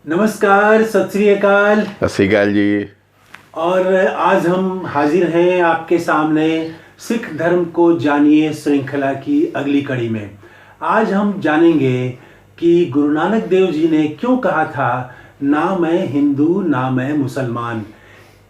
नमस्कार, सत श्री अकाल। सत श्री अकाल जी। और आज हम हाजिर हैं आपके सामने सिख धर्म को जानिए श्रृंखला की अगली कड़ी में। आज हम जानेंगे कि गुरु नानक देव जी ने क्यों कहा था, ना मैं हिंदू ना मैं मुसलमान।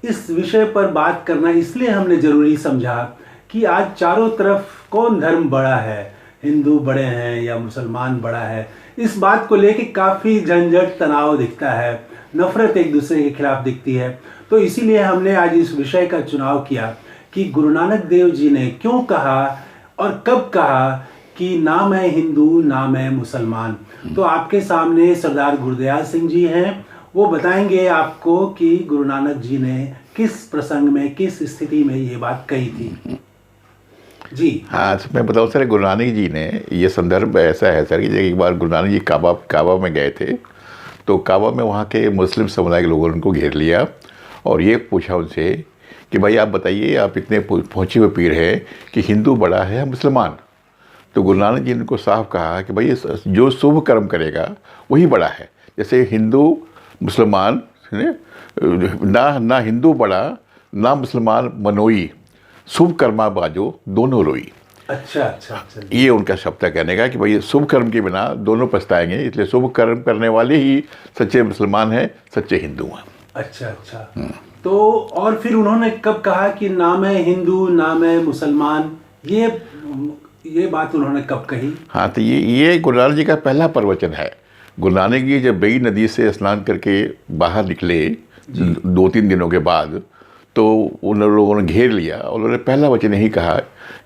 इस विषय पर बात करना इसलिए हमने ज़रूरी समझा कि आज चारों तरफ कौन धर्म बड़ा है, हिंदू बड़े हैं या मुसलमान बड़ा है। इस बात को लेकर काफ़ी झंझट तनाव दिखता है, नफरत एक दूसरे के खिलाफ दिखती है। तो इसीलिए हमने आज इस विषय का चुनाव किया कि गुरु नानक देव जी ने क्यों कहा और कब कहा कि ना मैं हिंदू ना मैं मुसलमान। तो आपके सामने सरदार गुरदयाल सिंह जी हैं, वो बताएंगे आपको कि गुरु नानक जी ने किस प्रसंग में, किस स्थिति में ये बात कही थी। जी हाँ, तो मैं बताऊँ सर, गुरु नानक जी ने ये संदर्भ ऐसा है सर कि एक बार गुरु नानक जी काबा में गए थे। तो काबा में वहाँ के मुस्लिम समुदाय के लोगों ने उनको घेर लिया और ये पूछा उनसे कि भाई आप बताइए, आप इतने पहुँचे हुए पीर हैं कि हिंदू बड़ा है या मुसलमान। तो गुरु नानक जी ने उनको साफ कहा कि भाई जो शुभ कर्म करेगा वही बड़ा है। जैसे हिंदू मुसलमान ना हिंदू बड़ा ना मुसलमान मनोई, शुभ कर्मा बाजो दोनों रोई। अच्छा। ये उनका शब्द है कहने का कि भाई शुभ कर्म के बिना दोनों पछताएंगे, इसलिए शुभ कर्म करने वाले ही सच्चे मुसलमान हैं, सच्चे हिंदू हैं। अच्छा। तो और फिर उन्होंने कब कहा कि ना मैं हिंदू ना मैं मुसलमान, ये बात उन्होंने कब कही? हाँ, तो ये गुरु नानक जी का पहला प्रवचन है। गुरु नानक जी जब बेई नदी से स्नान करके बाहर निकले 2-3 दिनों के बाद, तो उन लोगों ने घेर लिया और उन्होंने पहला वचन यही कहा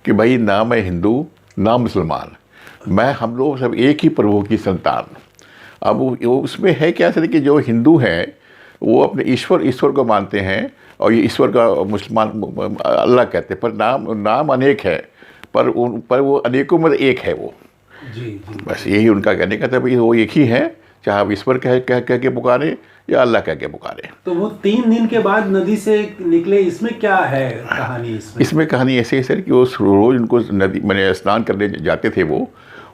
कि भाई ना मैं हिंदू ना मुसलमान, मैं हम लोग सब एक ही प्रभु की संतान। अब वो उसमें है क्या सर कि जो हिंदू हैं वो अपने ईश्वर को मानते हैं और ये ईश्वर का मुसलमान अल्लाह कहते हैं, पर नाम अनेक है, पर वो अनेकों में एक है वो। जी। बस यही उनका कहने का था, भाई वो एक ही है, चाहे आप ईश्वर कह के पुकारे या अल्लाह कह के पुकारे। तो वो 3 दिन के बाद नदी से निकले, इसमें क्या है कहानी? इसमें कहानी ऐसी है सर कि वो रोज़ उनको नदी मैंने स्नान करने जाते थे। वो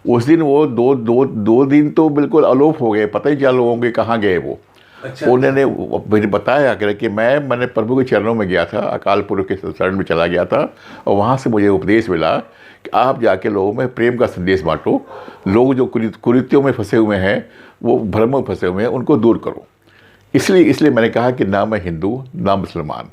उस दिन वो दो दिन तो बिल्कुल अलोप हो गए, पता ही क्या लोगों के कहाँ गए वो। अच्छा। उन्होंने मुझे बताया कि मैंने प्रभु के चरणों में गया था, अकाल पुरुष के शरण में चला गया था और वहाँ से मुझे उपदेश मिला कि आप जाके लोगों में प्रेम का संदेश बांटो। लोग जो कुरीतियों में फंसे हुए हैं, वो भ्रम में फंसे हुए हैं, उनको दूर करो। इसलिए मैंने कहा कि ना मैं हिंदू ना मुसलमान,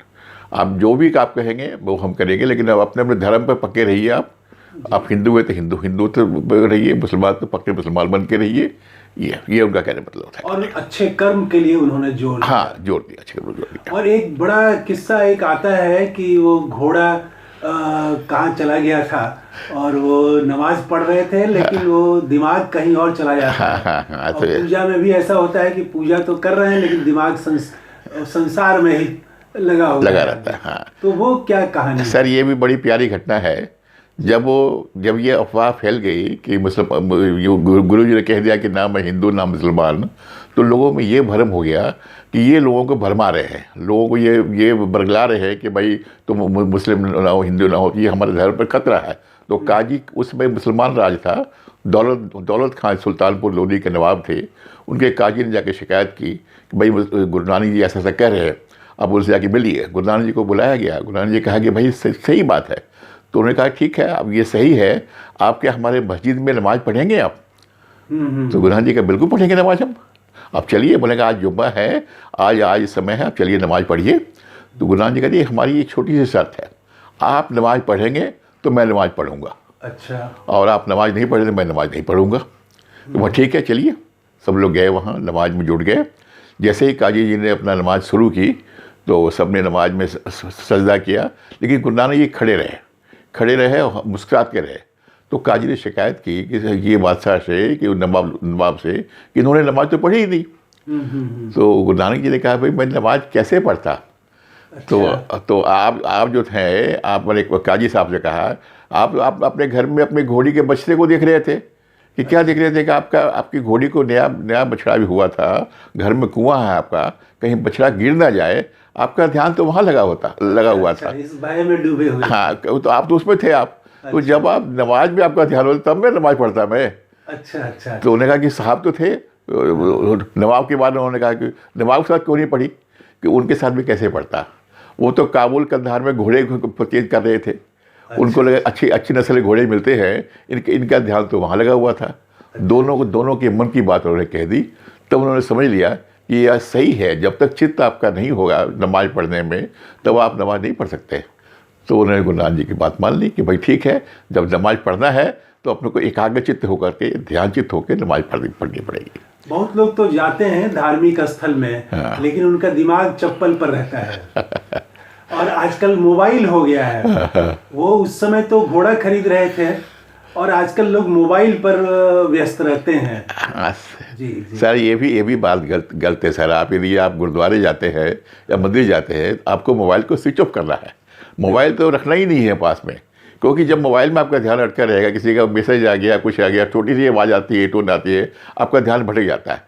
आप जो भी आप कहेंगे वो हम करेंगे, लेकिन अब अपने धर्म पर पक्के रहिए। आप हिंदू है तो हिंदू तो रहिए, मुसलमान तो पक्के मुसलमान बन के रहिए। ये उनका कहने मतलब था। और अच्छे कर्म के लिए उन्होंने जोर दिया। हाँ, जोर दिया, अच्छे कर्म जोर दिया। और एक बड़ा किस्सा एक आता है कि वो घोड़ा कहाँ चला गया था और वो नमाज पढ़ रहे थे, लेकिन वो दिमाग कहीं और चला जाता है। हाँ, और पूजा में भी ऐसा होता है कि पूजा तो कर रहे हैं लेकिन दिमाग संसार में ही लगा रहता है। हाँ, तो वो क्या कहानी सर? ये भी बड़ी प्यारी घटना है। जब ये अफवाह फैल गई कि गुरु जी ने कह दिया कि ना मैं हिंदू ना मुसलमान, तो लोगों में ये भ्रम हो गया कि ये लोगों को भरमा रहे हैं, लोगों को ये बरगला रहे हैं कि भाई तुम मुस्लिम ना हो, हिंदू ना हो, ये हमारे धर्म पर खतरा है। तो काजी, उसमें मुसलमान राज था, दौलत खान सुल्तानपुर लोधी के नवाब थे। उनके काजी ने जाके शिकायत की कि भाई गुरु नानक जी ऐसा कह रहे हैं, अब उनसे जाके मिलिए। गुरु नानक जी को बुलाया गया। गुरु नानक जी कहा कि भाई सही बात है। तो उन्होंने कहा ठीक है, अब ये सही है, आप क्या हमारे मस्जिद में नमाज पढ़ेंगे आप? तो गुरु नानक जी का बिल्कुल पढ़ेंगे नमाज हम, आप चलिए। बोलेगा आज जुम्मा है, आज समय है, आप चलिए नमाज पढ़िए। तो गुरु नानक जी कहते हमारी एक छोटी सी शर्त है, आप नमाज पढ़ेंगे तो मैं नमाज पढ़ूंगा। अच्छा। और आप नमाज नहीं पढ़ेंगे तो मैं नमाज नहीं पढ़ूंगा। तो वह ठीक है, चलिए। सब लोग गए वहाँ, नमाज में जुट गए। जैसे ही काजी जी ने अपना नमाज शुरू की तो सब ने नमाज में सजदा किया, लेकिन गुरु नानक जी खड़े रहे और मुस्कुराते रहे। तो काजी ने शिकायत की कि ये बादशाह से, कि नवाब से, कि इन्होंने नमाज तो पढ़ी ही नहीं। तो गुरु नानक जी ने कहा भाई मैं नमाज कैसे पढ़ता? अच्छा। तो आप जो थे, आप मैंने काजी साहब से कहा, आप अपने घर में अपनी घोड़ी के बछड़े को देख रहे थे कि क्या देख रहे थे कि आपकी घोड़ी को नया बछड़ा भी हुआ था, घर में कुआं है आपका, कहीं बछड़ा गिर ना जाए, आपका ध्यान तो वहाँ लगा हुआ था। इस भय में डूबे हुए। हाँ, तो आप तो उसमें थे आप। तो जब आप नमाज में आपका ध्यान होता तब मैं नमाज पढ़ता मैं। अच्छा। तो उन्होंने कहा कि साहब तो थे, नवाब के बाद उन्होंने कहा कि नवाब के साथ क्यों नहीं पढ़ी, कि उनके साथ भी कैसे पढ़ता। वो तो काबुल कंधार में घोड़े परचेज कर रहे थे, उनको लगा अच्छी नस्ल के घोड़े मिलते हैं, इनका ध्यान तो वहाँ लगा हुआ था। दोनों के मन की बात उन्होंने कह दी। तब उन्होंने समझ लिया कि यह सही है, जब तक चित्त आपका नहीं होगा नमाज पढ़ने में तब आप नमाज नहीं पढ़ सकते। तो उन्होंने गुरु नानक जी की बात मान ली कि भाई ठीक है, जब नमाज पढ़ना है तो अपने को एकाग्र चित्त होकर के, ध्यान चित्त होकर नमाज पढ़नी पड़ेगी। बहुत लोग तो जाते हैं धार्मिक स्थल में, हाँ। लेकिन उनका दिमाग चप्पल पर रहता है और आजकल मोबाइल हो गया है। वो उस समय तो घोड़ा खरीद रहे थे और आजकल लोग मोबाइल पर व्यस्त रहते हैं। जी। सर ये भी बात गलत है सर। आप यदि आप गुरुद्वारे जाते हैं या मंदिर जाते हैं, आपको मोबाइल को स्विच ऑफ करना है। मोबाइल तो रखना ही नहीं है पास में, क्योंकि जब मोबाइल में आपका ध्यान अटका रहेगा, किसी का मैसेज आ गया, कुछ आ गया, छोटी सी आवाज़ आती है, टोन आती है, आपका ध्यान भटक जाता है।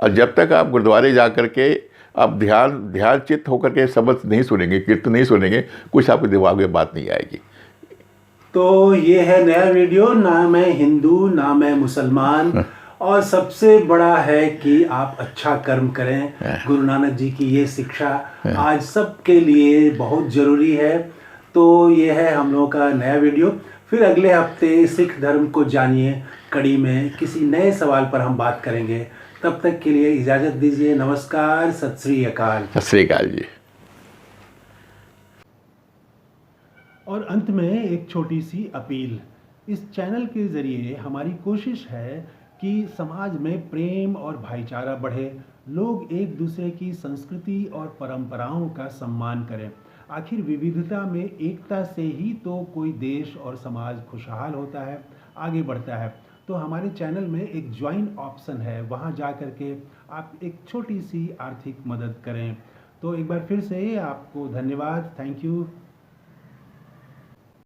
और जब तक आप गुरुद्वारे जा कर के आप ध्यान चित्त होकर के शब्द नहीं सुनेंगे, कीर्तन नहीं सुनेंगे, कुछ आपके दिमाग में बात नहीं आएगी। तो ये है नया वीडियो, ना मैं हिंदू ना मैं मुसलमान, और सबसे बड़ा है कि आप अच्छा कर्म करें। गुरु नानक जी की ये शिक्षा आज सबके लिए बहुत ज़रूरी है। तो ये है हम लोगों का नया वीडियो। फिर अगले हफ्ते सिख धर्म को जानिए कड़ी में किसी नए सवाल पर हम बात करेंगे। तब तक के लिए इजाज़त दीजिए। नमस्कार, सत श्री अकाल। सत श्री अकाल जी। और अंत में एक छोटी सी अपील। इस चैनल के ज़रिए हमारी कोशिश है कि समाज में प्रेम और भाईचारा बढ़े, लोग एक दूसरे की संस्कृति और परंपराओं का सम्मान करें। आखिर विविधता में एकता से ही तो कोई देश और समाज खुशहाल होता है, आगे बढ़ता है। तो हमारे चैनल में एक ज्वाइन ऑप्शन है, वहाँ जा कर के आप एक छोटी सी आर्थिक मदद करें। तो एक बार फिर से आपको धन्यवाद, थैंक यू।